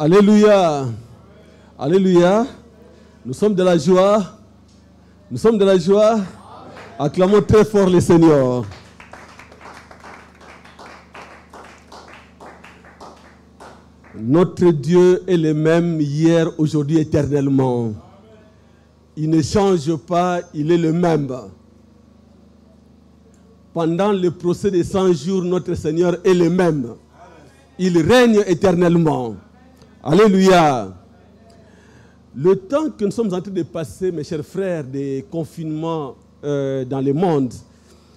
Alléluia. Alléluia. Nous sommes de la joie. Nous sommes de la joie. Acclamons très fort le Seigneur. Notre Dieu est le même hier, aujourd'hui, éternellement. Il ne change pas, il est le même. Pendant le procès des 100 jours, notre Seigneur est le même. Il règne éternellement. Alléluia. Le temps que nous sommes en train de passer, mes chers frères, des confinements dans le monde,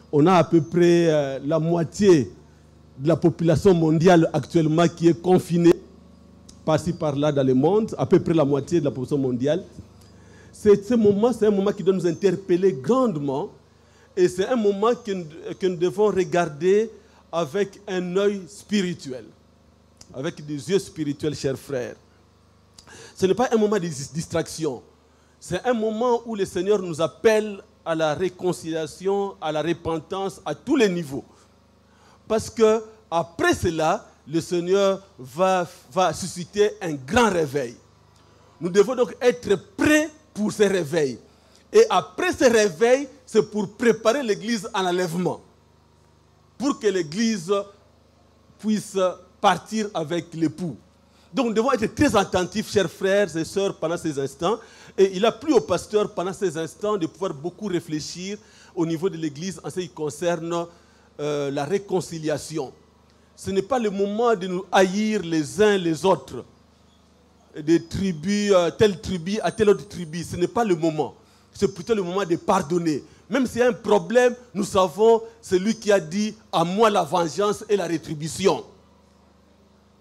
on a à peu près la moitié de la population mondiale actuellement qui est confinée, par-ci par-là dans le monde, à peu près la moitié de la population mondiale. C'est un moment qui doit nous interpeller grandement, et c'est un moment que nous devons regarder avec un œil spirituel, avec des yeux spirituels, chers frères. Ce n'est pas un moment de distraction. C'est un moment où le Seigneur nous appelle à la réconciliation, à la repentance, à tous les niveaux. Parce que après cela, le Seigneur va susciter un grand réveil. Nous devons donc être prêts pour ce réveil. Et après ce réveil, c'est pour préparer l'Église à l'enlèvement. Pour que l'Église puisse partir avec l'époux. Donc nous devons être très attentifs, chers frères et sœurs, pendant ces instants. Et il a plu au pasteur, pendant ces instants, de pouvoir beaucoup réfléchir au niveau de l'Église en ce qui concerne la réconciliation. Ce n'est pas le moment de nous haïr les uns les autres, des tribus, telle tribu à telle autre tribu. Ce n'est pas le moment. C'est plutôt le moment de pardonner. Même s'il y a un problème, nous savons, c'est lui qui a dit « à moi la vengeance et la rétribution ».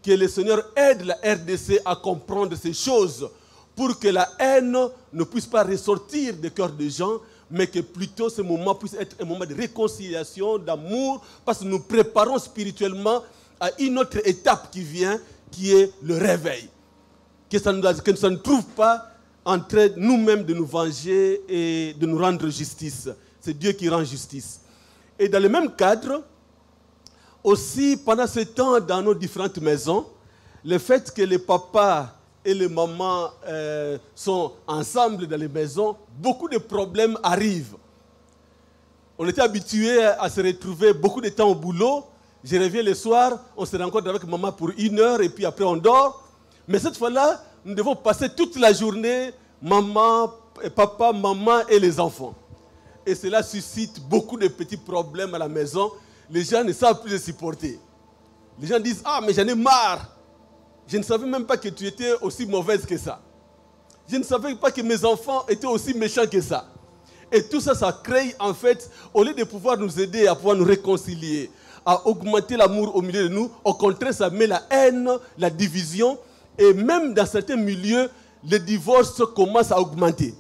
Que le Seigneur aide la RDC à comprendre ces choses pour que la haine ne puisse pas ressortir des cœurs des gens, mais que plutôt ce moment puisse être un moment de réconciliation, d'amour, parce que nous préparons spirituellement à une autre étape qui vient, qui est le réveil. Que ça ne trouve pas en train nous-mêmes de nous venger et de nous rendre justice. C'est Dieu qui rend justice. Et dans le même cadre, aussi, pendant ce temps, dans nos différentes maisons, le fait que les papas et les mamans sont ensemble dans les maisons, beaucoup de problèmes arrivent. On était habitués à se retrouver beaucoup de temps au boulot. Je reviens le soir, on se rencontre avec maman pour 1 heure et puis après on dort. Mais cette fois-là, nous devons passer toute la journée, maman, papa, maman et les enfants. Et cela suscite beaucoup de petits problèmes à la maison. Les gens ne savent plus les supporter. Les gens disent « Ah, mais j'en ai marre. Je ne savais même pas que tu étais aussi mauvaise que ça. Je ne savais pas que mes enfants étaient aussi méchants que ça. » Et tout ça, ça crée en fait, au lieu de pouvoir nous aider à pouvoir nous réconcilier, à augmenter l'amour au milieu de nous, au contraire, ça met la haine, la division. Et même dans certains milieux, les divorces commencent à augmenter.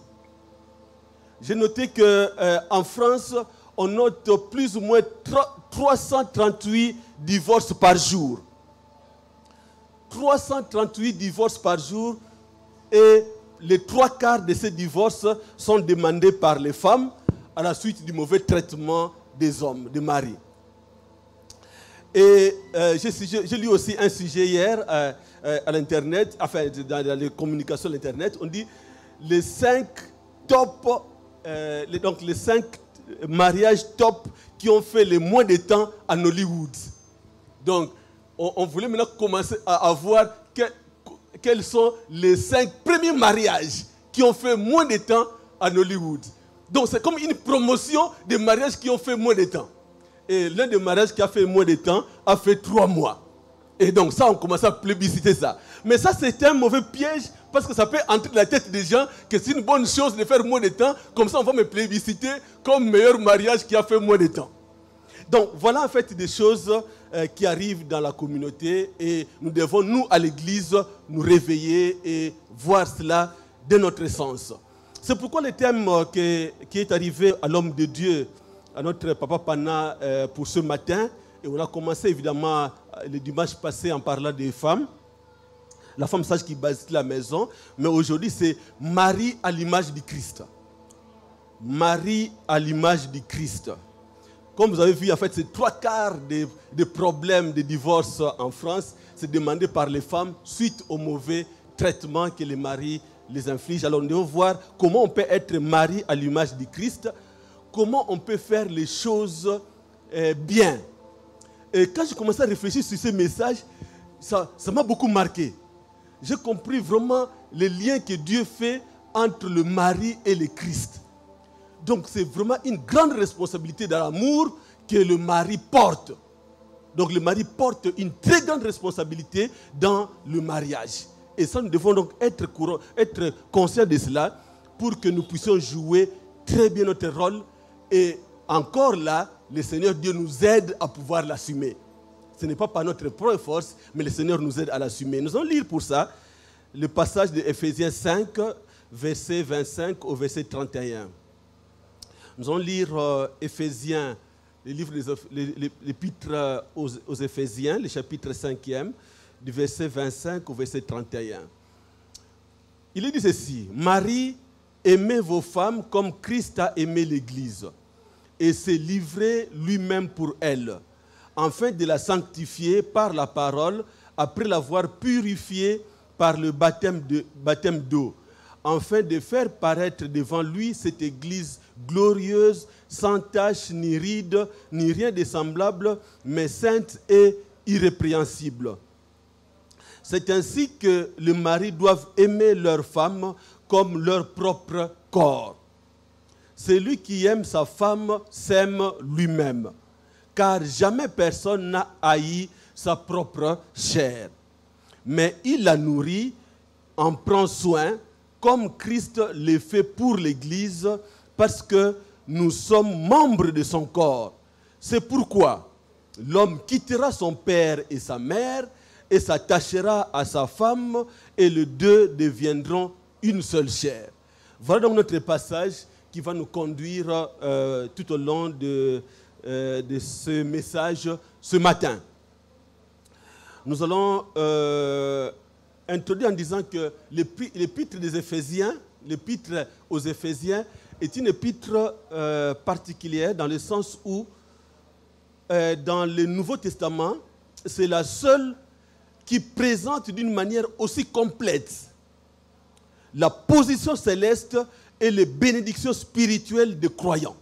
J'ai noté qu'en France, on note plus ou moins 338 divorces par jour. 338 divorces par jour, et les 3/4 de ces divorces sont demandés par les femmes à la suite du mauvais traitement des hommes, des maris. Et j'ai lu aussi un sujet hier à l'Internet, enfin dans les communications à l'Internet, on dit les 5 top, donc les 5 mariages top qui ont fait le moins de temps en Hollywood. Donc, on voulait maintenant commencer à voir quels sont les 5 premiers mariages qui ont fait moins de temps en Hollywood. Donc, c'est comme une promotion des mariages qui ont fait moins de temps. Et l'un des mariages qui a fait moins de temps a fait 3 mois. Et donc, ça, on commence à plébisciter ça. Mais ça, c'est un mauvais piège parce que ça peut entrer dans la tête des gens que c'est une bonne chose de faire moins de temps. Comme ça, on va me plébisciter comme meilleur mariage qui a fait moins de temps. Donc, voilà en fait des choses qui arrivent dans la communauté et nous devons, nous, à l'Église, nous réveiller et voir cela de notre sens. C'est pourquoi le thème qui est arrivé à l'homme de Dieu, à notre papa Pana pour ce matin, et on a commencé évidemment le dimanche passé en parlant des femmes, la femme sage qui bâtit la maison, mais aujourd'hui c'est Marie à l'image du Christ. Marie à l'image du Christ. Comme vous avez vu, en fait, c'est 3/4 des problèmes de divorce en France, c'est demandé par les femmes suite au mauvais traitement que les maris les infligent. Alors nous devons voir comment on peut être mari à l'image du Christ, comment on peut faire les choses bien. Et quand j'ai commencé à réfléchir sur ces messages, ça m'a beaucoup marqué. J'ai compris vraiment les liens que Dieu fait entre le mari et le Christ. Donc c'est vraiment une grande responsabilité dans l'amour que le mari porte. Donc le mari porte une très grande responsabilité dans le mariage. Et ça, nous devons donc être conscients de cela pour que nous puissions jouer très bien notre rôle. Et encore là, le Seigneur Dieu nous aide à pouvoir l'assumer. Ce n'est pas par notre propre force, mais le Seigneur nous aide à l'assumer. Nous allons lire pour ça le passage de Éphésiens 5, verset 25 au verset 31. Nous allons lire Éphésiens, l'épître aux Éphésiens, le chapitre 5e, du verset 25 au verset 31. Il est dit ceci: Marie, aimez vos femmes comme Christ a aimé l'Église et s'est livré lui-même pour elle, afin de la sanctifier par la parole, après l'avoir purifiée par le baptême d'eau, afin de faire paraître devant lui cette Église glorieuse, sans tache, ni ride, ni rien de semblable, mais sainte et irrépréhensible. C'est ainsi que les maris doivent aimer leur femme comme leur propre corps. Celui qui aime sa femme s'aime lui-même, car jamais personne n'a haï sa propre chair. Mais il la nourrit, en prend soin, comme Christ le fait pour l'Église, parce que nous sommes membres de son corps. C'est pourquoi l'homme quittera son père et sa mère et s'attachera à sa femme, et les deux deviendront une seule chair. Voilà donc notre passage qui va nous conduire tout au long de ce message ce matin. Nous allons introduire en disant que l'épître des Éphésiens, l'épître aux Éphésiens, est une épître particulière dans le sens où dans le Nouveau Testament, c'est la seule qui présente d'une manière aussi complète la position céleste et les bénédictions spirituelles des croyants.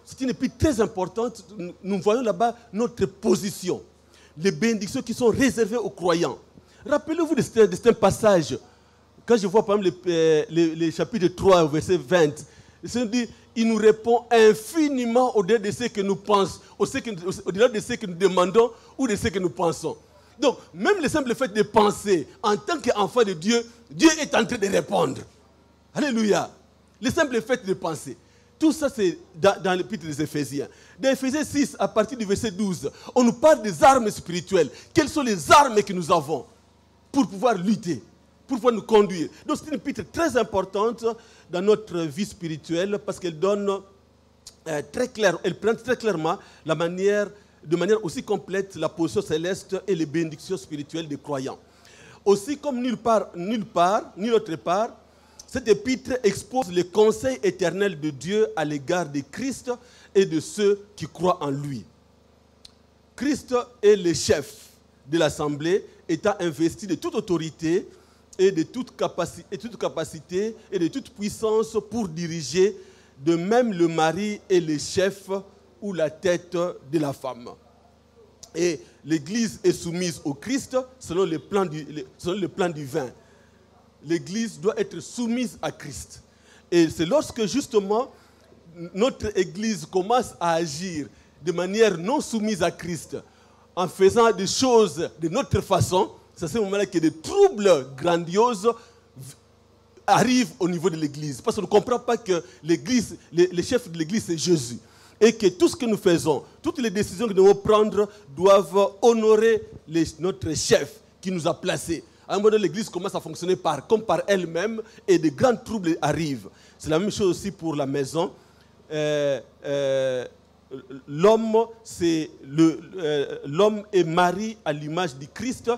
C'est une épître très importante. Nous voyons là-bas notre position, les bénédictions qui sont réservées aux croyants. Rappelez-vous de ce passage. Quand je vois par exemple les chapitres 3 au verset 20, il dit, il nous répond infiniment au-delà de ce que nous pensons, au-delà de ce que nous demandons ou de ce que nous pensons. Donc, même le simple fait de penser en tant qu'enfant de Dieu, Dieu est en train de répondre. Alléluia. Le simple fait de penser. Tout ça, c'est dans l'épître des Éphésiens. Dans Éphésiens 6, à partir du verset 12, on nous parle des armes spirituelles. Quelles sont les armes que nous avons pour pouvoir lutter, pour pouvoir nous conduire? Donc, c'est une épître très importante dans notre vie spirituelle parce qu'elle donne très clair, elle prend très clairement de manière aussi complète la position céleste et les bénédictions spirituelles des croyants. Aussi, comme nulle autre part, cette épître expose les conseils éternels de Dieu à l'égard de Christ et de ceux qui croient en lui. Christ est le chef de l'assemblée, étant investi de toute autorité et de toute capacité et de toute puissance pour diriger, de même le mari est le chef ou la tête de la femme. Et l'Église est soumise au Christ selon le plan divin. L'Église doit être soumise à Christ. Et c'est lorsque justement notre Église commence à agir de manière non soumise à Christ, en faisant des choses de notre façon, c'est à ce moment-là que des troubles grandioses arrivent au niveau de l'Église. Parce qu'on ne comprend pas que l'Église, le chef de l'Église, c'est Jésus. Et que tout ce que nous faisons, toutes les décisions que nous devons prendre doivent honorer notre chef qui nous a placés. À un moment donné, l'Église commence à fonctionner comme par elle-même et de grands troubles arrivent. C'est la même chose aussi pour la maison. L'homme est marié à l'image du Christ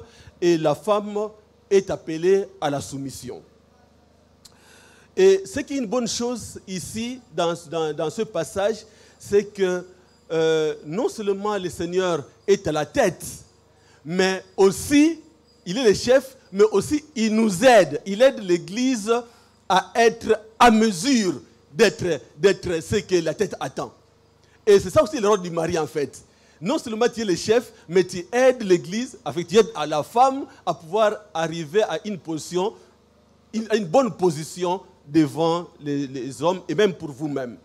et la femme est appelée à la soumission. Et ce qui est une bonne chose ici, dans ce passage, c'est que non seulement le Seigneur est à la tête, mais aussi, il est le chef, mais aussi il nous aide. Il aide l'Église à être à mesure d'être ce que la tête attend. Et c'est ça aussi le rôle du mari en fait. Non seulement tu es le chef, mais tu aides l'Église, tu aides à la femme à pouvoir arriver à une position, à une bonne position devant les hommes et même pour vous-même.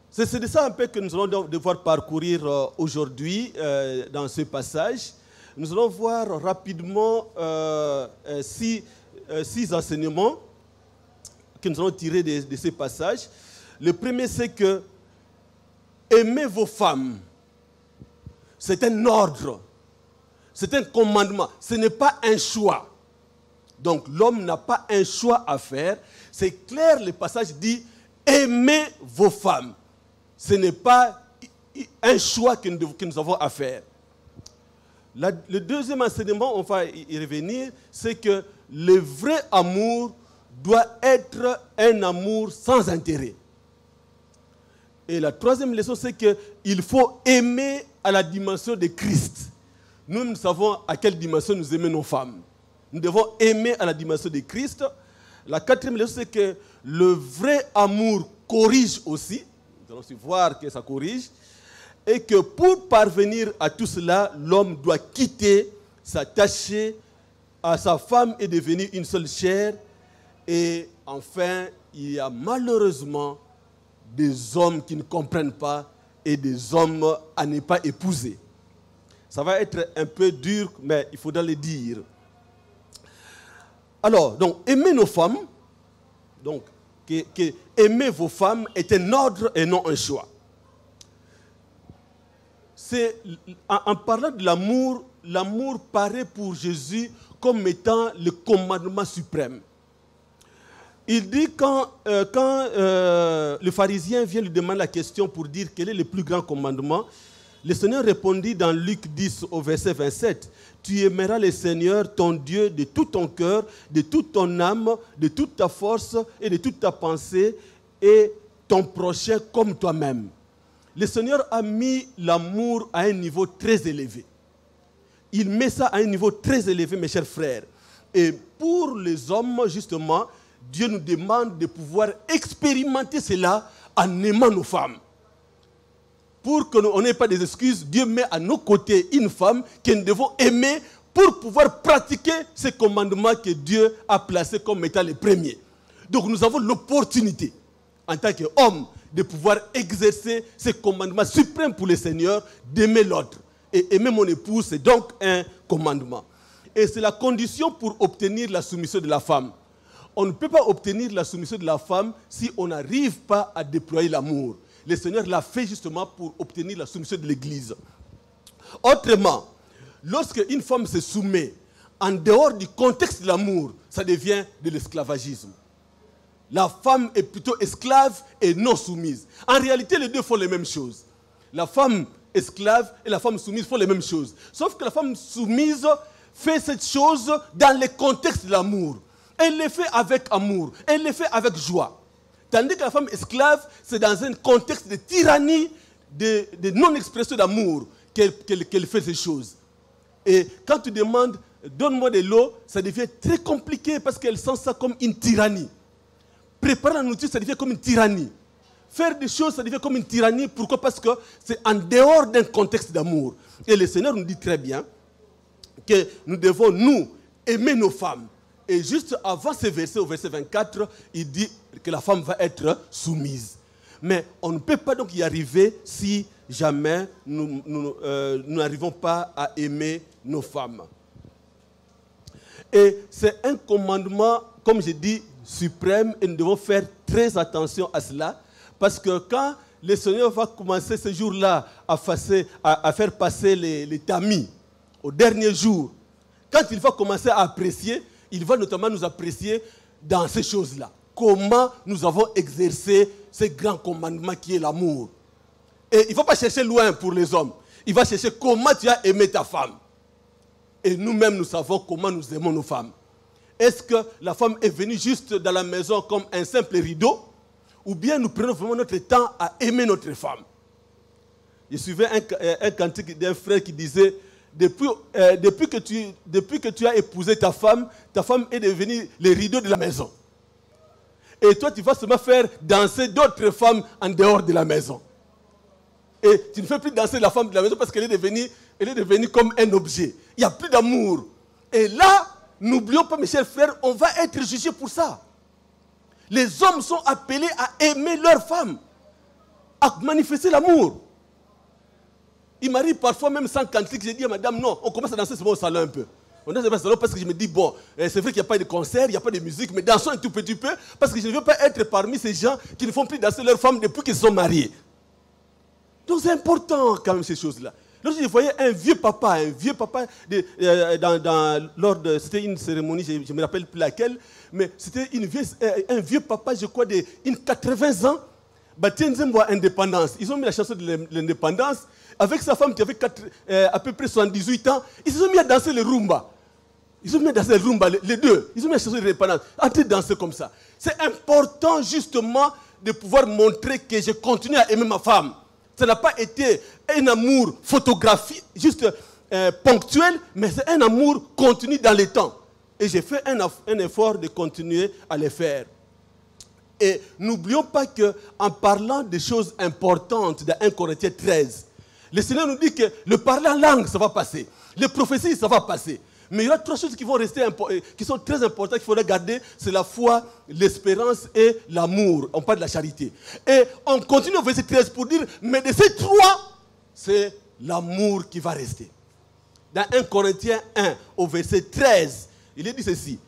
C'est de ça un peu que nous allons devoir parcourir aujourd'hui dans ce passage. Nous allons voir rapidement 6 enseignements que nous allons tirer de ce passage. Le premier, c'est que aimez vos femmes. C'est un ordre, c'est un commandement, ce n'est pas un choix. Donc l'homme n'a pas un choix à faire. C'est clair, le passage dit aimez vos femmes. Ce n'est pas un choix que nous avons à faire. Le deuxième enseignement, on va y revenir, c'est que le vrai amour doit être un amour sans intérêt. Et la troisième leçon, c'est qu'il faut aimer à la dimension de Christ. Nous savons à quelle dimension nous aimons nos femmes. Nous devons aimer à la dimension de Christ. La quatrième leçon, c'est que le vrai amour corrige aussi. Nous allons aussi voir que ça corrige. Et que pour parvenir à tout cela, l'homme doit quitter, s'attacher à sa femme et devenir une seule chair. Et enfin, il y a malheureusement des hommes qui ne comprennent pas et des hommes à ne pas épouser. Ça va être un peu dur, mais il faudra le dire. Alors, donc, aimer nos femmes, donc, que aimer vos femmes est un ordre et non un choix. En parlant de l'amour, l'amour paraît pour Jésus comme étant le commandement suprême. Il dit quand le pharisien vient lui demander la question pour dire quel est le plus grand commandement, le Seigneur répondit dans Luc 10 au verset 27, « Tu aimeras le Seigneur ton Dieu de tout ton cœur, de toute ton âme, de toute ta force et de toute ta pensée et ton prochain comme toi-même. » Le Seigneur a mis l'amour à un niveau très élevé. Il met ça à un niveau très élevé, mes chers frères. Et pour les hommes, justement, Dieu nous demande de pouvoir expérimenter cela en aimant nos femmes. Pour qu'on n'ait pas des excuses, Dieu met à nos côtés une femme que nous devons aimer pour pouvoir pratiquer ces commandements que Dieu a placés comme étant les premiers. Donc nous avons l'opportunité, en tant qu'hommes, de pouvoir exercer ces commandements suprêmes pour le Seigneur, d'aimer l'autre. Et aimer mon épouse, c'est donc un commandement. Et c'est la condition pour obtenir la soumission de la femme. On ne peut pas obtenir la soumission de la femme si on n'arrive pas à déployer l'amour. Le Seigneur l'a fait justement pour obtenir la soumission de l'Église. Autrement, lorsque une femme se soumet en dehors du contexte de l'amour, ça devient de l'esclavagisme. La femme est plutôt esclave et non soumise. En réalité, les deux font les mêmes choses. La femme esclave et la femme soumise font les mêmes choses. Sauf que la femme soumise fait cette chose dans le contexte de l'amour. Elle le fait avec amour, elle le fait avec joie. Tandis que la femme esclave, c'est dans un contexte de tyrannie, de non-expression d'amour qu'elle fait ces choses. Et quand tu demandes, donne-moi de l'eau, ça devient très compliqué parce qu'elle sent ça comme une tyrannie. Préparer la nourriture, ça devient comme une tyrannie. Faire des choses, ça devient comme une tyrannie. Pourquoi? Parce que c'est en dehors d'un contexte d'amour. Et le Seigneur nous dit très bien que nous devons, nous, aimer nos femmes. Et juste avant ce verset, au verset 24, il dit que la femme va être soumise. Mais on ne peut pas donc y arriver si jamais nous n'arrivons pas à aimer nos femmes. Et c'est un commandement, comme je dis, suprême, et nous devons faire très attention à cela, parce que quand le Seigneur va commencer ce jour-là à faire passer les tamis au dernier jour, quand il va commencer à apprécier, il va notamment nous apprécier dans ces choses-là. Comment nous avons exercé ce grand commandement qui est l'amour. Et il ne faut pas chercher loin pour les hommes. Il va chercher comment tu as aimé ta femme. Et nous-mêmes, nous savons comment nous aimons nos femmes. Est-ce que la femme est venue juste dans la maison comme un simple rideau? Ou bien nous prenons vraiment notre temps à aimer notre femme? Je suivais un cantique d'un frère qui disait, depuis que tu as épousé ta femme est devenue les rideaux de la maison. Et toi, tu vas seulement faire danser d'autres femmes en dehors de la maison. Et tu ne fais plus danser la femme de la maison parce qu'elle est devenue comme un objet. Il n'y a plus d'amour. Et là, n'oublions pas, mes chers frères, on va être jugés pour ça. Les hommes sont appelés à aimer leur femme, à manifester l'amour. Il m'arrive parfois, même sans cantique, j'ai dit à madame, non, on commence à danser seulement au salon un peu. On danse au salon parce que je me dis, bon, c'est vrai qu'il n'y a pas de concert, il n'y a pas de musique, mais dansons un tout petit peu, parce que je ne veux pas être parmi ces gens qui ne font plus danser leur femme depuis qu'ils sont mariés. Donc c'est important quand même ces choses-là. Lorsque je voyais un vieux papa c'était une cérémonie, je ne me rappelle plus laquelle, mais c'était un vieux papa, je crois, de 80 ans, indépendance. Ils ont mis la chanson de l'indépendance avec sa femme qui avait à peu près 78 ans. Ils se sont mis à danser le rumba. Ils ont mis à danser le rumba, les deux. Ils ont mis la chanson de l'indépendance. En train de danser comme ça. C'est important justement de pouvoir montrer que je continue à aimer ma femme. Ça n'a pas été un amour photographique, juste ponctuel, mais c'est un amour continu dans le temps. Et j'ai fait un effort de continuer à le faire. Et n'oublions pas qu'en parlant des choses importantes dans 1 Corinthiens 13, le Seigneur nous dit que le parler en langue, ça va passer. Les prophéties, ça va passer. Mais il y a 3 choses qui vont rester, qui sont très importantes, qu'il faudra garder, c'est la foi, l'espérance et l'amour. On parle de la charité. Et on continue au verset 13 pour dire, mais de ces 3, c'est l'amour qui va rester. Dans 1 Corinthiens 1, au verset 13, il est dit ceci.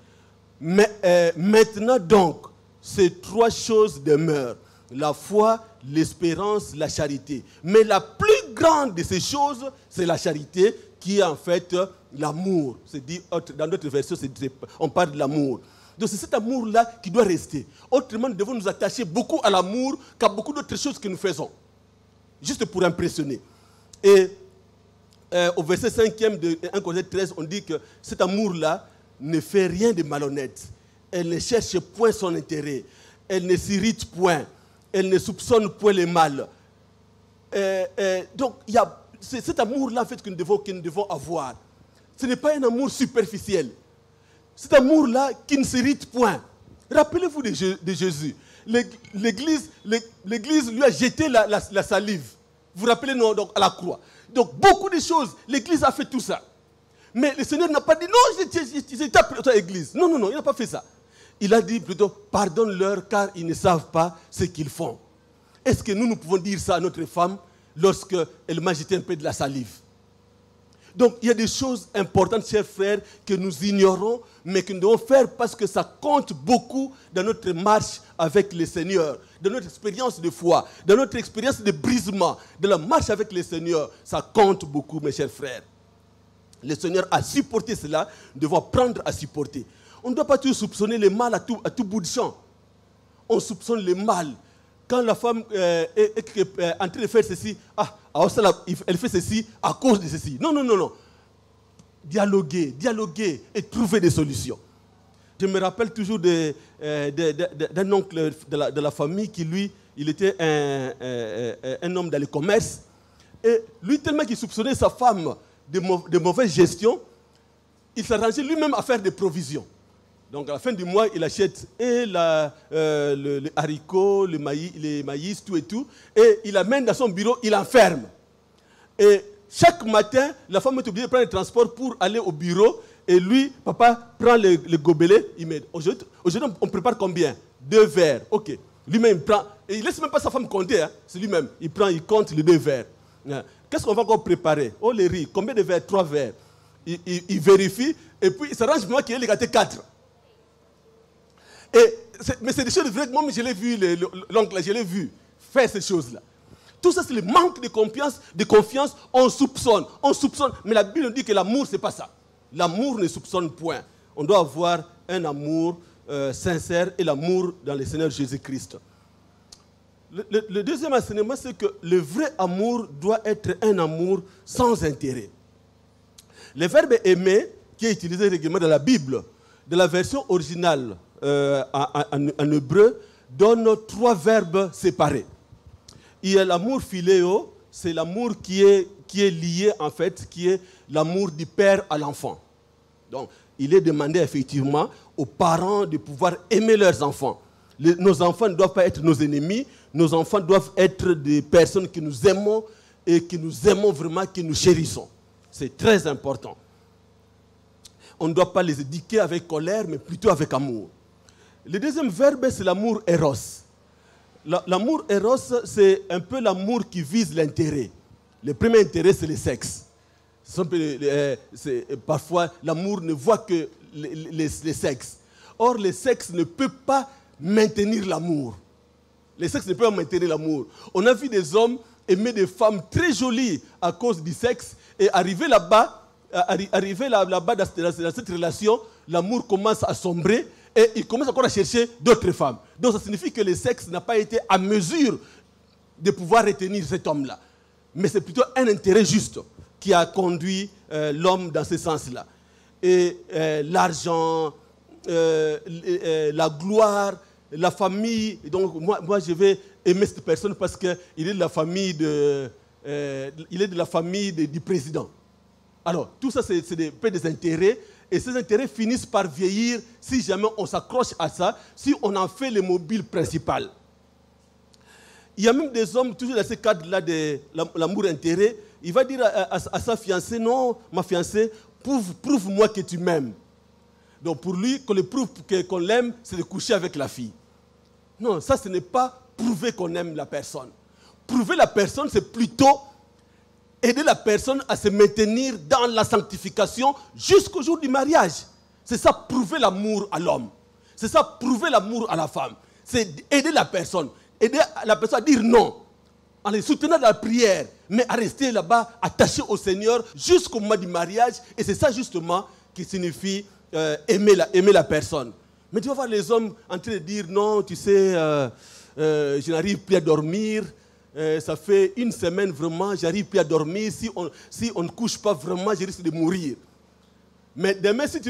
Mais, maintenant donc, ces 3 choses demeurent. La foi, l'espérance, la charité. Mais la plus grande de ces choses, c'est la charité, qui est en fait l'amour. C'est dit dans d'autres versions, on parle de l'amour. Donc c'est cet amour-là qui doit rester. Autrement, nous devons nous attacher beaucoup à l'amour qu'à beaucoup d'autres choses que nous faisons. Juste pour impressionner. Et au verset 5e de 1 Corinthiens 13, on dit que cet amour-là ne fait rien de malhonnête. Elle ne cherche point son intérêt. Elle ne s'irrite point. Elle ne soupçonne point le mal. Donc, c'est cet amour-là en fait, que nous devons avoir. Ce n'est pas un amour superficiel. Cet amour-là qui ne s'irrite point. Rappelez-vous de Jésus. L'Église lui a jeté la salive. Vous vous rappelez, non, donc, à la croix. Donc, beaucoup de choses, l'Église a fait tout ça. Mais le Seigneur n'a pas dit, non, j'étais à l'Église. Non, il n'a pas fait ça. Il a dit plutôt, pardonne-leur car ils ne savent pas ce qu'ils font. Est-ce que nous pouvons dire ça à notre femme lorsqu'elle m'a jeté un peu de la salive? Donc, il y a des choses importantes, chers frères, que nous ignorons, mais que nous devons faire parce que ça compte beaucoup dans notre marche avec le Seigneur, dans notre expérience de foi, dans notre expérience de brisement, de la marche avec le Seigneur. Ça compte beaucoup, mes chers frères. Le Seigneur a supporté cela, nous devons apprendre à supporter. On ne doit pas toujours soupçonner le mal à tout bout de champ. On soupçonne le mal. Quand la femme est en train de faire ceci, elle fait ceci à cause de ceci. Non. Dialoguer et trouver des solutions. Je me rappelle toujours d'un oncle de la famille qui, lui, il était un homme dans le commerce. Et lui, tellement qu'il soupçonnait sa femme de mauvaise gestion, il s'arrangeait lui-même à faire des provisions. Donc à la fin du mois, il achète et le haricot, le maïs, tout et tout, et il amène dans son bureau, il enferme. Et chaque matin, la femme est obligée de prendre le transport pour aller au bureau, et lui, papa, prend le gobelet, il met. Aujourd'hui, on prépare combien? 2 verres. Ok. Lui-même, il prend, et il ne laisse même pas sa femme compter, hein. C'est lui-même. Il compte les 2 verres. Qu'est-ce qu'on va encore préparer? Oh, les riz. Combien de verres? 3 verres. Il vérifie, et puis il s'arrange pour moi qu'il ait gâté 4. Mais c'est des choses vraies, moi je l'ai vu, l'oncle, je l'ai vu faire ces choses-là. Tout ça, c'est le manque de confiance. On soupçonne. Mais la Bible nous dit que l'amour, ce n'est pas ça. L'amour ne soupçonne point. On doit avoir un amour sincère et l'amour dans le Seigneur Jésus-Christ. Le deuxième enseignement, c'est que le vrai amour doit être un amour sans intérêt. Le verbe aimer, qui est utilisé régulièrement dans la Bible, de la version originale en hébreu, donne 3 verbes séparés. Il y a l'amour philéo, c'est l'amour qui est lié, en fait, qui est l'amour du père à l'enfant. Donc, il est demandé effectivement aux parents de pouvoir aimer leurs enfants. Nos enfants ne doivent pas être nos ennemis. Nos enfants doivent être des personnes que nous aimons et que nous aimons vraiment, que nous chérissons. C'est très important. On ne doit pas les éduquer avec colère, mais plutôt avec amour. Le deuxième verbe, c'est l'amour éros. L'amour éros, c'est un peu l'amour qui vise l'intérêt. Le premier intérêt, c'est le sexe. Parfois, l'amour ne voit que les sexes. Or, le sexe ne peut pas maintenir l'amour. Le sexe ne peut pas maintenir l'amour. On a vu des hommes aimer des femmes très jolies à cause du sexe et arriver là-bas dans cette relation, l'amour commence à sombrer et il commence encore à chercher d'autres femmes. Donc ça signifie que le sexe n'a pas été à mesure de pouvoir retenir cet homme-là. Mais c'est plutôt un intérêt juste qui a conduit l'homme dans ce sens-là. Et l'argent, la gloire, la famille. Donc moi je vais aimer cette personne parce qu'il est de la famille du président. Alors tout ça c'est des intérêts. Et ces intérêts finissent par vieillir si jamais on s'accroche à ça, si on en fait le mobile principal. Il y a même des hommes, toujours dans ce cadre-là de l'amour-intérêt, il va dire à sa fiancée, non, ma fiancée, prouve-moi que tu m'aimes. Donc pour lui, qu'on le prouve qu'on l'aime, c'est de coucher avec la fille. Non, ça ce n'est pas prouver qu'on aime la personne. Prouver la personne, c'est plutôt aider la personne à se maintenir dans la sanctification jusqu'au jour du mariage. C'est ça, prouver l'amour à l'homme. C'est ça, prouver l'amour à la femme. C'est aider la personne. Aider la personne à dire non, en les soutenant dans la prière, mais à rester là-bas, attaché au Seigneur jusqu'au mois du mariage. Et c'est ça justement qui signifie aimer la personne. Mais tu vas voir les hommes en train de dire non, tu sais, je n'arrive plus à dormir. Ça fait une semaine vraiment, j'arrive plus à dormir. Si on ne couche pas vraiment, je risque de mourir. Mais demain, si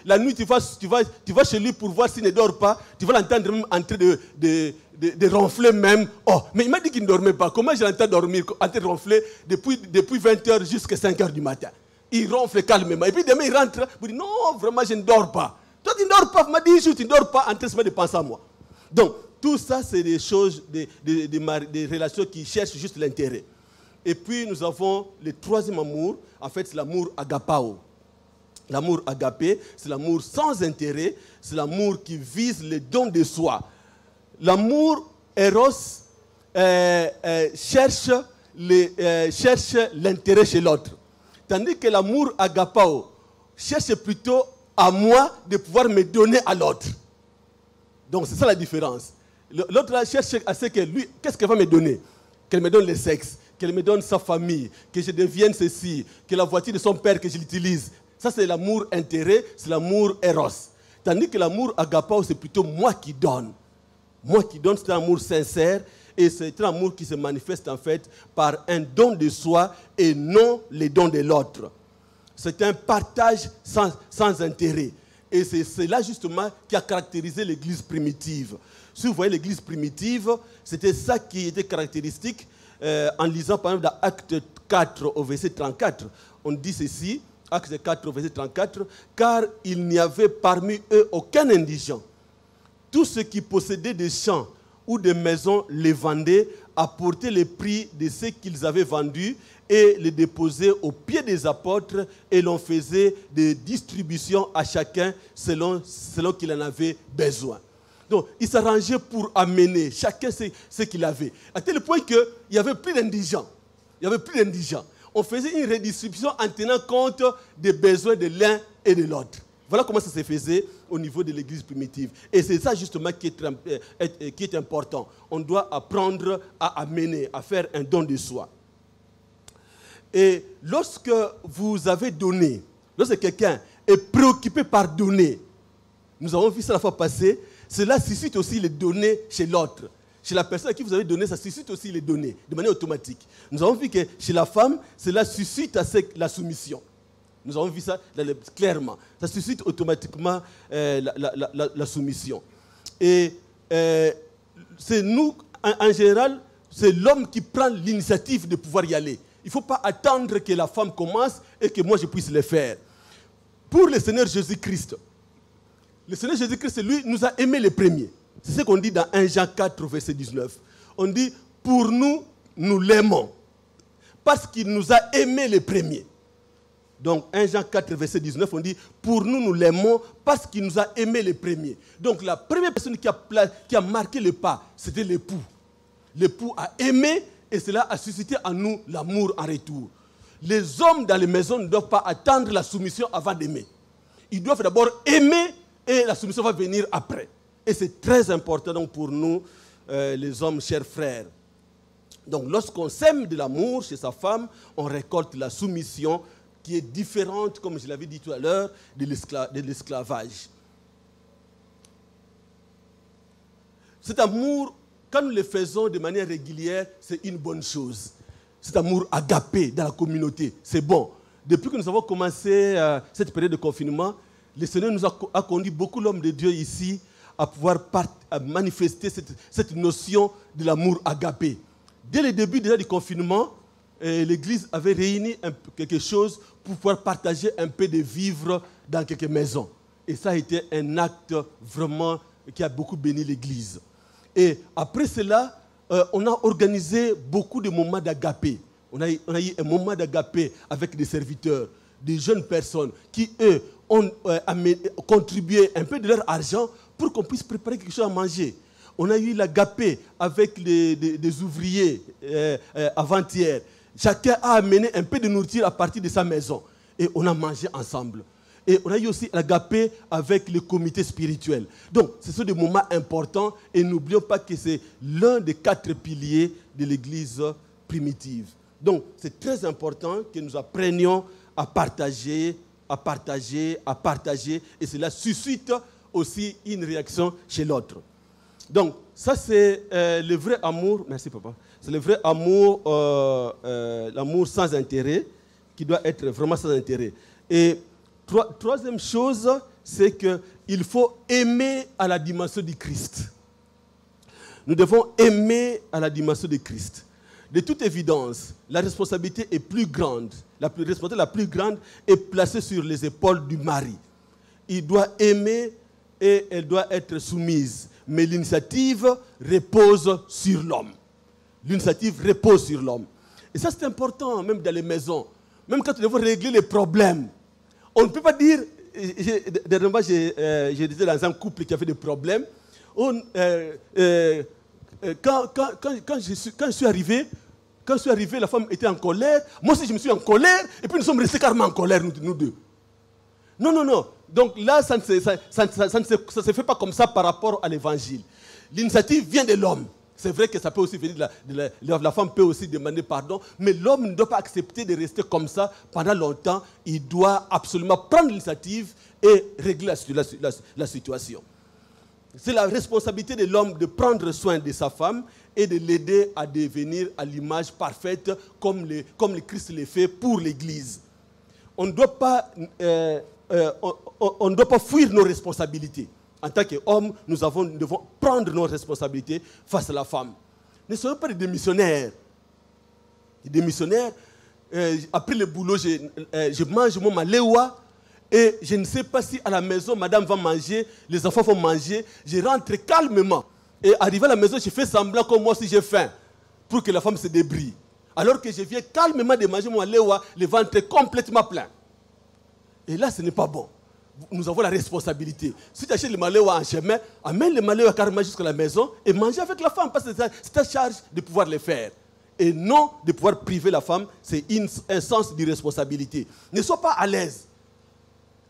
la nuit tu vas chez lui pour voir s'il ne dort pas, tu vas l'entendre même en train de ronfler même. Oh, mais il m'a dit qu'il ne dormait pas. Comment je l'entends dormir, en train de ronfler depuis 20h jusqu'à 5h du matin. Il ronfle calmement. Et puis demain, il rentre pour dire non, vraiment, je ne dors pas. Toi, tu ne dors pas. Il m'a dit, tu ne dors pas, en train de penser à moi. Donc, tout ça, c'est des choses, des relations qui cherchent juste l'intérêt. Et puis, nous avons le troisième amour. En fait, c'est l'amour agapao. L'amour agapé, c'est l'amour sans intérêt. C'est l'amour qui vise le don de soi. L'amour éros cherche l'intérêt chez l'autre. Tandis que l'amour agapao cherche plutôt à moi de pouvoir me donner à l'autre. Donc, c'est ça la différence. L'autre cherche à ce que lui, qu'est-ce qu'elle va me donner? Qu'elle me donne le sexe, qu'elle me donne sa famille, que je devienne ceci, que la voiture de son père, que je l'utilise. Ça, c'est l'amour intérêt, c'est l'amour éros. Tandis que l'amour agapao, c'est plutôt moi qui donne. Moi qui donne, c'est un amour sincère et c'est un amour qui se manifeste en fait par un don de soi et non les dons de l'autre. C'est un partage sans intérêt. Et c'est cela justement qui a caractérisé l'Église primitive. Si vous voyez l'Église primitive, c'était ça qui était caractéristique. En lisant par exemple dans Acte 4 au verset 34, on dit ceci, Acte 4 au verset 34, « Car il n'y avait parmi eux aucun indigent. Tous ceux qui possédaient des champs ou des maisons les vendaient, apportaient les prix de ce qu'ils avaient vendus et les déposaient aux pieds des apôtres et l'on faisait des distributions à chacun selon qu'il en avait besoin. » Donc, ils s'arrangeaient pour amener chacun ce qu'il avait. À tel point qu'il n'y avait plus d'indigents. Il n'y avait plus d'indigents. On faisait une redistribution en tenant compte des besoins de l'un et de l'autre. Voilà comment ça se faisait au niveau de l'Église primitive. Et c'est ça justement qui est important. On doit apprendre à amener, à faire un don de soi. Et lorsque vous avez donné, lorsque quelqu'un est préoccupé par donner, nous avons vu ça la fois passée, cela suscite aussi les données chez l'autre. Chez la personne à qui vous avez donné, ça suscite aussi les données, de manière automatique. Nous avons vu que chez la femme, cela suscite la soumission. Nous avons vu ça clairement. Ça suscite automatiquement la soumission. Et c'est nous, en général, c'est l'homme qui prend l'initiative de pouvoir y aller. Il ne faut pas attendre que la femme commence et que moi je puisse le faire. Pour le Seigneur Jésus-Christ, le Seigneur Jésus-Christ, lui, nous a aimés les premiers. C'est ce qu'on dit dans 1 Jean 4, verset 19. On dit, pour nous, nous l'aimons. Parce qu'il nous a aimés les premiers. Donc 1 Jean 4, verset 19, on dit, pour nous, nous l'aimons parce qu'il nous a aimés les premiers. Donc la première personne qui a marqué le pas, c'était l'époux. L'époux a aimé et cela a suscité en nous l'amour en retour. Les hommes dans les maisons ne doivent pas attendre la soumission avant d'aimer. Ils doivent d'abord aimer et la soumission va venir après. Et c'est très important donc, pour nous, les hommes, chers frères. Donc lorsqu'on sème de l'amour chez sa femme, on récolte la soumission qui est différente, comme je l'avais dit tout à l'heure, de l'esclavage. Cet amour, quand nous le faisons de manière régulière, c'est une bonne chose. Cet amour agapé dans la communauté, c'est bon. Depuis que nous avons commencé cette période de confinement, le Seigneur nous a conduit beaucoup l'homme de Dieu ici à pouvoir manifester cette notion de l'amour agapé. Dès le début déjà du confinement, l'Église avait réuni quelque chose pour pouvoir partager un peu de vivres dans quelques maisons. Et ça a été un acte vraiment qui a beaucoup béni l'Église. Et après cela, on a organisé beaucoup de moments d'agapé. On a eu un moment d'agapé avec des serviteurs, des jeunes personnes qui, eux, ont contribué un peu de leur argent pour qu'on puisse préparer quelque chose à manger. On a eu l'agapé avec des ouvriers avant-hier. Chacun a amené un peu de nourriture à partir de sa maison. Et on a mangé ensemble. Et on a eu aussi l'agapé avec le comité spirituel. Donc, ce sont des moments importants. Et n'oublions pas que c'est l'un des 4 piliers de l'Église primitive. Donc, c'est très important que nous apprenions à partager, à partager, à partager. Et cela suscite aussi une réaction chez l'autre. Donc, ça c'est le vrai amour. Merci papa. C'est le vrai amour, l'amour sans intérêt, qui doit être vraiment sans intérêt. Et troisième chose, c'est qu'il faut aimer à la dimension du Christ. Nous devons aimer à la dimension du Christ. De toute évidence, la responsabilité est plus grande. La responsabilité la plus grande est placée sur les épaules du mari. Il doit aimer et elle doit être soumise. Mais l'initiative repose sur l'homme. L'initiative repose sur l'homme. Et ça, c'est important, même dans les maisons. Même quand nous devons régler les problèmes. On ne peut pas dire... Dernièrement, j'étais dans un couple qui avait des problèmes. Quand je suis arrivé, la femme était en colère. Moi aussi, je me suis en colère. Et puis, nous sommes restés carrément en colère, nous deux. Non. Donc là, ça ne se fait pas comme ça par rapport à l'évangile. L'initiative vient de l'homme. C'est vrai que ça peut aussi venir la femme peut aussi demander pardon, mais l'homme ne doit pas accepter de rester comme ça pendant longtemps. Il doit absolument prendre l'initiative et régler la situation. C'est la responsabilité de l'homme de prendre soin de sa femme et de l'aider à devenir à l'image parfaite comme le Christ le fait pour l'Église. On ne doit pas... on ne doit pas fuir nos responsabilités. En tant qu'hommes, nous devons prendre nos responsabilités face à la femme. Ne soyons pas des démissionnaires. Des démissionnaires, après le boulot, je mange mon maléwa et je ne sais pas si à la maison, madame va manger, les enfants vont manger. Je rentre calmement. Et arrivé à la maison, je fais semblant comme moi si j'ai faim pour que la femme se débride. Alors que je viens calmement de manger mon maléwa, le ventre est complètement plein. Et là, ce n'est pas bon. Nous avons la responsabilité. Si tu achètes le maléwa en chemin, amène le maléwa carrément jusqu'à la maison et mange avec la femme. Parce que c'est ta charge de pouvoir le faire. Et non de pouvoir priver la femme, c'est un sens d'irresponsabilité. Ne sois pas à l'aise.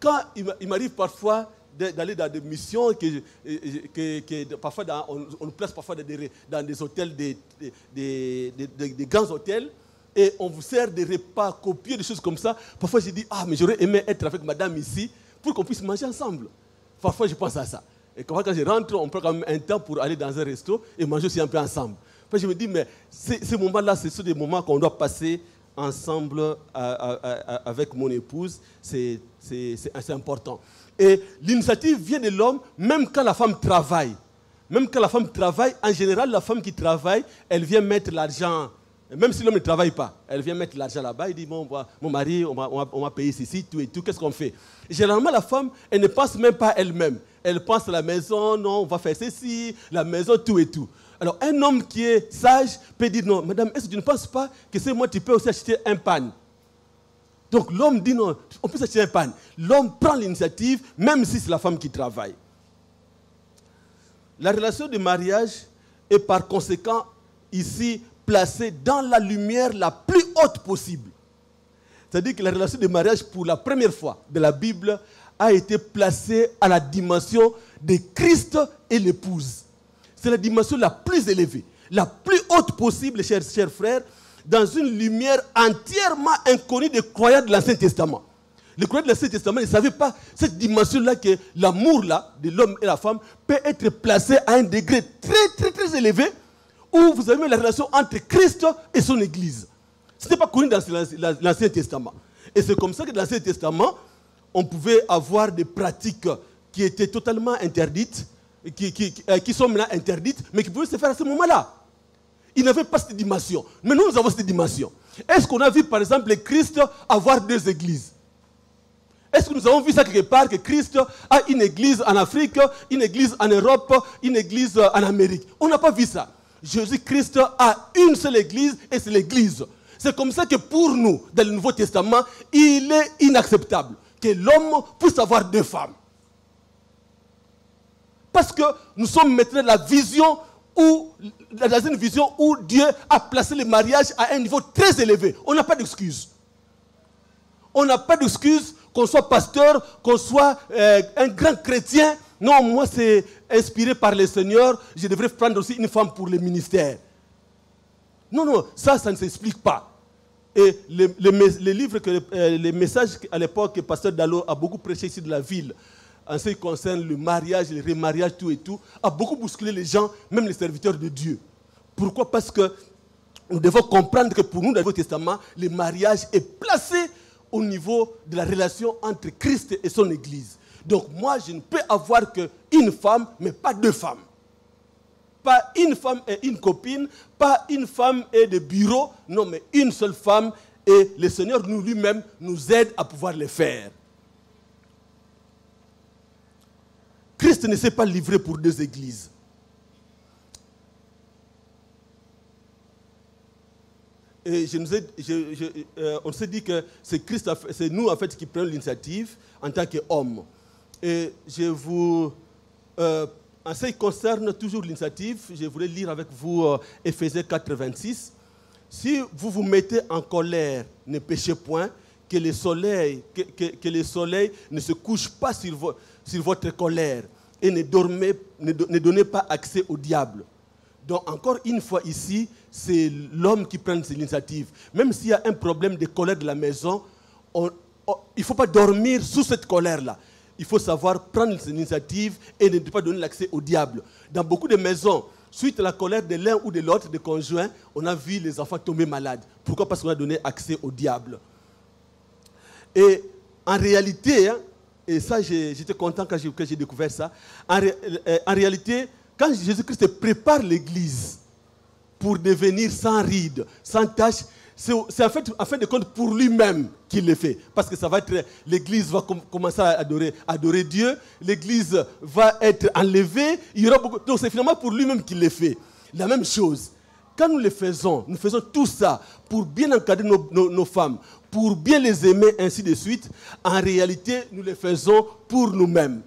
Quand il m'arrive parfois d'aller dans des missions, parfois on nous place parfois dans des hôtels, des grands hôtels, et on vous sert des repas copieux, des choses comme ça. Parfois, je dis, mais j'aurais aimé être avec madame ici pour qu'on puisse manger ensemble. Parfois, je pense à ça. Et quand je rentre, on prend quand même un temps pour aller dans un resto et manger aussi un peu ensemble. Après, je me dis, mais ces moments-là, ce sont des moments qu'on doit passer ensemble avec mon épouse. C'est assez important. Et l'initiative vient de l'homme, même quand la femme travaille. Même quand la femme travaille, en général, la femme qui travaille, elle vient mettre l'argent, même si l'homme ne travaille pas, elle vient mettre l'argent là-bas, il dit, bon, mon mari, on va payer ceci, tout et tout, qu'est-ce qu'on fait? Généralement, la femme, elle ne pense même pas à elle-même. Elle pense à la maison, non, on va faire ceci, la maison, tout et tout. Alors, un homme qui est sage peut dire, non, madame, est-ce que tu ne penses pas que c'est moi, tu peux aussi acheter un pan? Donc, l'homme dit, non, on peut acheter un pan. L'homme prend l'initiative, même si c'est la femme qui travaille. La relation de mariage est par conséquent ici placée dans la lumière la plus haute possible. C'est-à-dire que la relation de mariage, pour la première fois de la Bible, a été placée à la dimension de Christ et l'épouse. C'est la dimension la plus élevée, la plus haute possible, chers frères, dans une lumière entièrement inconnue des croyants de l'Ancien Testament. Les croyants de l'Ancien Testament ne savaient pas cette dimension-là, que l'amour-là de l'homme et la femme peut être placé à un degré très élevé, où vous avez la relation entre Christ et son Église. Ce n'était pas connu dans l'Ancien Testament. Et c'est comme ça que dans l'Ancien Testament, on pouvait avoir des pratiques qui étaient totalement interdites, qui sont maintenant interdites, mais qui pouvaient se faire à ce moment-là. Ils n'avaient pas cette dimension. Mais nous avons cette dimension. Est-ce qu'on a vu, par exemple, le Christ avoir deux églises? Est-ce que nous avons vu ça quelque part, que Christ a une église en Afrique, une église en Europe, une église en Amérique? On n'a pas vu ça. Jésus-Christ a une seule église et c'est l'église. C'est comme ça que pour nous, dans le Nouveau Testament, il est inacceptable que l'homme puisse avoir deux femmes. Parce que nous sommes maintenant dans une vision où Dieu a placé le mariage à un niveau très élevé. On n'a pas d'excuse. On n'a pas d'excuse qu'on soit pasteur, qu'on soit un grand chrétien. Non, moi c'est inspiré par le Seigneur, je devrais prendre aussi une femme pour le ministère. Non, ça ne s'explique pas. Et les livres, les messages à l'époque que Pasteur Dallo a beaucoup prêché ici de la ville, en ce qui concerne le mariage, le remariage, tout et tout, a beaucoup bousculé les gens, même les serviteurs de Dieu. Pourquoi? Parce que nous devons comprendre que pour nous, dans le Nouveau Testament, le mariage est placé au niveau de la relation entre Christ et son Église. Donc moi, je ne peux avoir qu'une femme, mais pas deux femmes. Pas une femme et une copine, pas une femme et des bureaux, non, mais une seule femme, et le Seigneur lui-même nous aide à pouvoir le faire. Christ ne s'est pas livré pour deux églises. Et on s'est dit que c'est nous en fait qui prenons l'initiative en tant qu'hommes. Et en ce qui concerne toujours l'initiative, je voulais lire avec vous Éphésiens 4, 26. Si vous vous mettez en colère, ne péchez point, que le soleil ne se couche pas sur votre colère et ne donnez pas accès au diable. Donc encore une fois ici, c'est l'homme qui prend l'initiative. Même s'il y a un problème de colère de la maison, il ne faut pas dormir sous cette colère-là. Il faut savoir prendre l'initiative et ne pas donner l'accès au diable. Dans beaucoup de maisons, suite à la colère de l'un ou de l'autre des conjoints, on a vu les enfants tomber malades. Pourquoi? Parce qu'on a donné accès au diable. Et en réalité, et ça j'étais content quand j'ai découvert ça, en réalité, quand Jésus-Christ prépare l'Église pour devenir sans ride, sans tache, c'est en fin de compte pour lui-même qu'il le fait. Parce que ça va être, l'Église va commencer à adorer Dieu, l'Église va être enlevée, il y aura beaucoup. Donc c'est finalement pour lui-même qu'il le fait. La même chose. Quand nous faisons tout ça pour bien encadrer nos femmes, pour bien les aimer, ainsi de suite, en réalité, nous le faisons pour nous-mêmes.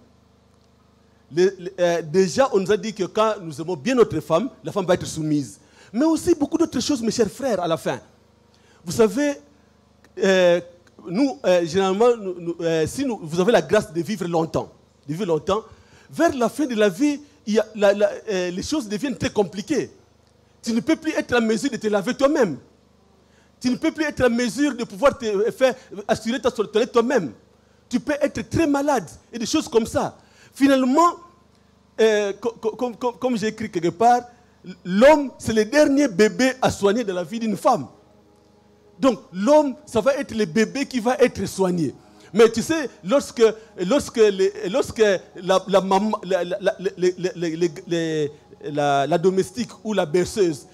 Déjà, on nous a dit que quand nous aimons bien notre femme, la femme va être soumise. Mais aussi beaucoup d'autres choses, mes chers frères, à la fin. Vous savez, généralement, si vous avez la grâce de vivre longtemps, vers la fin de la vie, les choses deviennent très compliquées. Tu ne peux plus être en mesure de te laver toi-même. Tu ne peux plus être en mesure de pouvoir assurer ta toilette toi-même. Tu peux être très malade et des choses comme ça. Finalement, comme j'ai écrit quelque part, l'homme, c'est le dernier bébé à soigner dans la vie d'une femme. Donc, l'homme, ça va être le bébé qui va être soigné. Mais tu sais, lorsque la domestique ou la berceuse.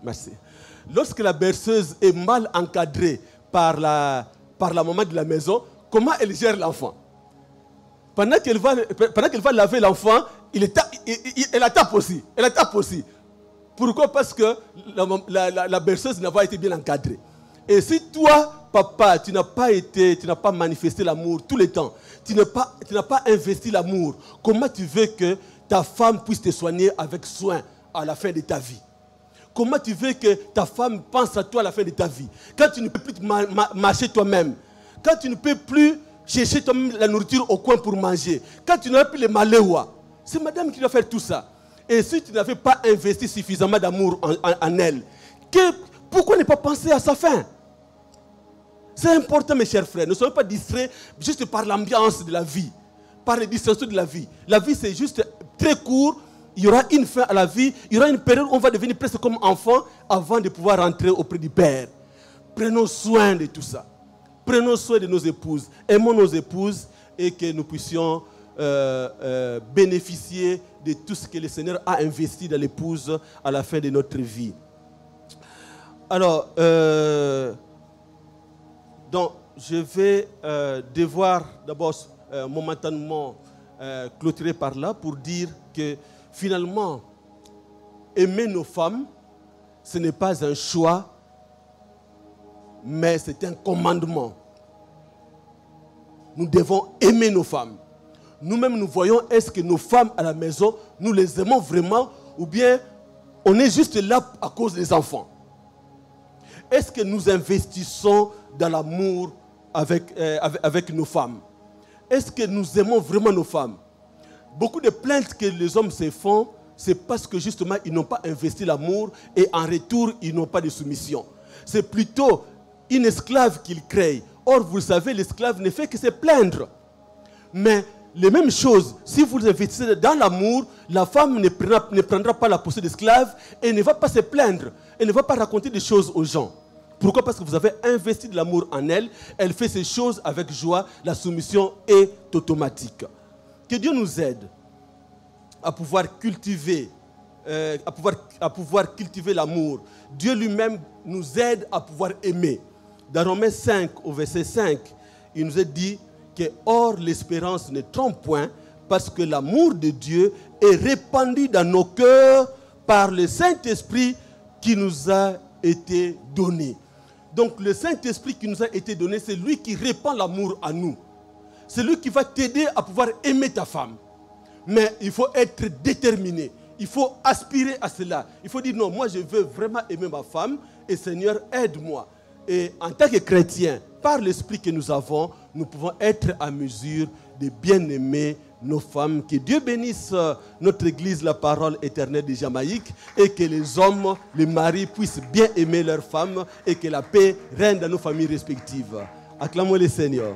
Merci. Lorsque la berceuse est mal encadrée par la maman de la maison, comment elle gère l'enfant? Pendant qu'elle va laver l'enfant, elle la tape aussi. Elle la tape aussi. Pourquoi? Parce que la berceuse n'a pas été bien encadrée. Et si toi, papa, tu n'as pas manifesté l'amour tout le temps, tu n'as pas investi l'amour, comment tu veux que ta femme puisse te soigner avec soin à la fin de ta vie? Comment tu veux que ta femme pense à toi à la fin de ta vie? Quand tu ne peux plus marcher toi-même, quand tu ne peux plus chercher toi-même la nourriture au coin pour manger, quand tu n'as plus les maléois, c'est madame qui doit faire tout ça. Et si tu n'avais pas investi suffisamment d'amour en elle, pourquoi ne pas penser à sa fin? C'est important, mes chers frères. Ne soyez pas distraits juste par l'ambiance de la vie, par les distractions de la vie. La vie, c'est juste très court. Il y aura une fin à la vie. Il y aura une période où on va devenir presque comme enfant avant de pouvoir rentrer auprès du Père. Prenons soin de tout ça. Prenons soin de nos épouses. Aimons nos épouses et que nous puissions bénéficier de tout ce que le Seigneur a investi dans l'épouse à la fin de notre vie. Alors, donc, je vais devoir d'abord momentanément clôturer par là pour dire que finalement, aimer nos femmes, ce n'est pas un choix, mais c'est un commandement. Nous devons aimer nos femmes. Nous-mêmes, nous voyons, est-ce que nos femmes à la maison, nous les aimons vraiment ou bien on est juste là à cause des enfants? Est-ce que nous investissons dans l'amour avec nos femmes? Est-ce que nous aimons vraiment nos femmes? Beaucoup de plaintes que les hommes se font, c'est parce que justement, ils n'ont pas investi l'amour et en retour, ils n'ont pas de soumission. C'est plutôt une esclave qu'ils créent. Or, vous savez, l'esclave ne fait que se plaindre. Mais les mêmes choses, si vous investissez dans l'amour, la femme ne prendra pas la posture d'esclave et ne va pas se plaindre. Elle ne va pas raconter des choses aux gens. Pourquoi? Parce que vous avez investi de l'amour en elle. Elle fait ces choses avec joie. La soumission est automatique. Que Dieu nous aide à pouvoir cultiver, l'amour. Dieu lui-même nous aide à pouvoir aimer. Dans Romains 5, au verset 5, il nous est dit que « Or, l'espérance ne trompe point, parce que l'amour de Dieu est répandu dans nos cœurs par le Saint-Esprit qui nous a été donné. » Donc, le Saint-Esprit qui nous a été donné, c'est lui qui répand l'amour à nous. C'est lui qui va t'aider à pouvoir aimer ta femme. Mais il faut être déterminé. Il faut aspirer à cela. Il faut dire non, moi je veux vraiment aimer ma femme et Seigneur, aide-moi. Et en tant que chrétien, par l'esprit que nous avons, nous pouvons être à mesure de bien aimer nos femmes. Que Dieu bénisse notre église, la parole éternelle de Jamaïque, et que les hommes, les maris puissent bien aimer leurs femmes et que la paix règne dans nos familles respectives. Acclamons le Seigneur.